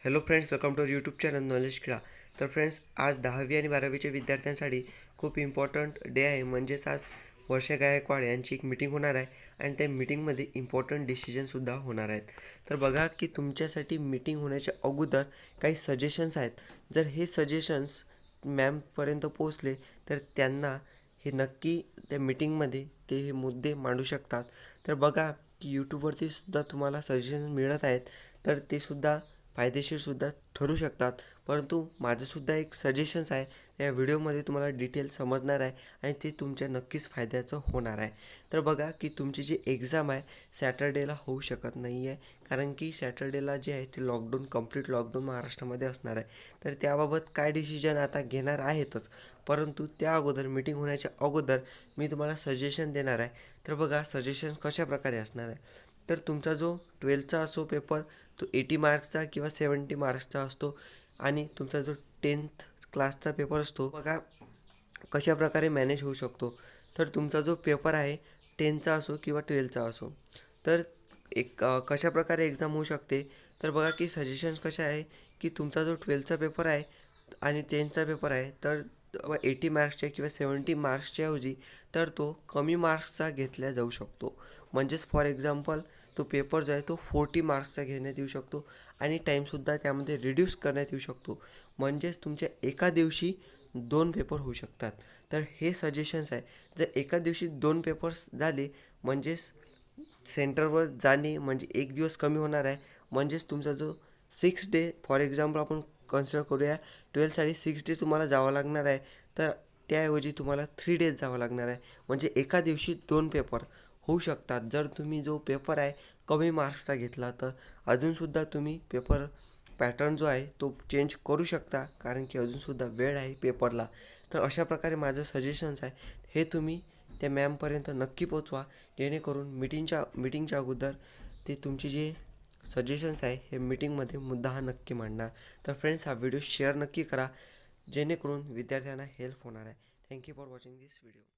Hello friends, welcome to YouTube channel नॉलेजक। तर friends, आज 10वी आणि 12वीच्या विद्यार्थ्यांसाठी खूप इम्पॉर्टंट डे आहे। म्हणजेच आज वर्षा गायकवाड यांची एक मीटिंग होणार आहे आणि त्या मीटिंगमध्ये इम्पॉर्टंट डिसिजनसुद्धा होणार आहेत। तर बघा की तुमच्यासाठी मीटिंग होण्याच्या अगोदर काही सजेशन्स आहेत। जर हे सजेशन्स मॅमपर्यंत पोहोचले तर त्यांना हे नक्की त्या मीटिंगमध्ये ते हे मुद्दे मांडू शकतात। तर बघा की यूट्यूबवरती सुद्धा तुम्हाला सजेशन्स मिळत आहेत, तर ते सुद्धा फायदेशीरसुद्धा ठरू शकतात। परंतु माझंसुद्धा एक सजेशन्स आहे, या व्हिडिओमध्ये तुम्हाला डिटेल समजणार आहे आणि ते तुमच्या नक्कीच फायद्याचं होणार आहे। तर बघा की तुमची जी एक्झाम आहे सॅटर्डेला होऊ शकत नाही आहे, कारण की सॅटर्डेला जे आहे ते लॉकडाऊन, कंप्लीट लॉकडाऊन महाराष्ट्रामध्ये असणार आहे। तर त्याबाबत काय डिसिजन आता घेणार आहेतच, परंतु त्या अगोदर मीटिंग होण्याच्या अगोदर मी तुम्हाला सजेशन देणार आहे। तर बघा सजेशन्स कशा प्रकारे असणार आहे, तर तुमचा जो 12चा असो पेपर तो 80 मार्क्सचा किंवा 70 मार्क्सचा असतो आणि तुमचा जो 10th क्लासचा पेपर असतो, बघा कशा प्रकारे मॅनेज होऊ शकतो। तर तुमचा जो पेपर आहे 10चा असो किंवा 12चा असो, तर कशा प्रकारे एक्झाम होऊ शकते। तर बघा की सजेशन्स कशा आहे की तुमचा जो 12चा पेपर आहे आणि 10चा पेपर आहे, तर 80 मार्क्सच्या किंवा 70 मार्क्सच्या ऐवजी तर तो कमी मार्क्सचा घेतला जाऊ शकतो। म्हणजेच फॉर एक्झाम्पल तो पेपर जो आहे तो 40 मार्क्सचा घेण्यात येऊ शकतो आणि टाईमसुद्धा त्यामध्ये रिड्यूस करण्यात येऊ शकतो। म्हणजेच तुमच्या एका दिवशी 2 पेपर होऊ शकतात। तर हे सजेशन्स आहे। जर एका दिवशी 2 पेपर्स झाले म्हणजेच सेंटरवर जाणे म्हणजे एक दिवस कमी होणार आहे। म्हणजेच तुमचा जो 6 डे, फॉर एक्झाम्पल आपण कन्सिडर करूया 12साठी 6 डे तुम्हाला जावं लागणार आहे, तर त्याऐवजी तुम्हाला 3 डेज जावं लागणार आहे। म्हणजे एका दिवशी 2 पेपर होऊ शकतात। जर तुम्ही जो पेपर आहे कमी मार्क्सचा घेतला तर अजूनसुद्धा तुम्ही पेपर पॅटर्न जो आहे तो चेंज करू शकता, कारण की अजूनसुद्धा वेळ आहे पेपरला। तर अशा प्रकारे माझं सजेशन्स आहे, हे तुम्ही त्या मॅमपर्यंत नक्की पोचवा, जेणेकरून मीटिंगच्या अगोदर ते तुमचे जे सजेशन्स आहे हे मीटिंगमध्ये मुद्दा हा नक्की मांडणार। तर फ्रेंड्स, हा व्हिडिओ शेअर नक्की करा, जेणेकरून विद्यार्थ्यांना हेल्प होणार आहे। Thank you for watching this video.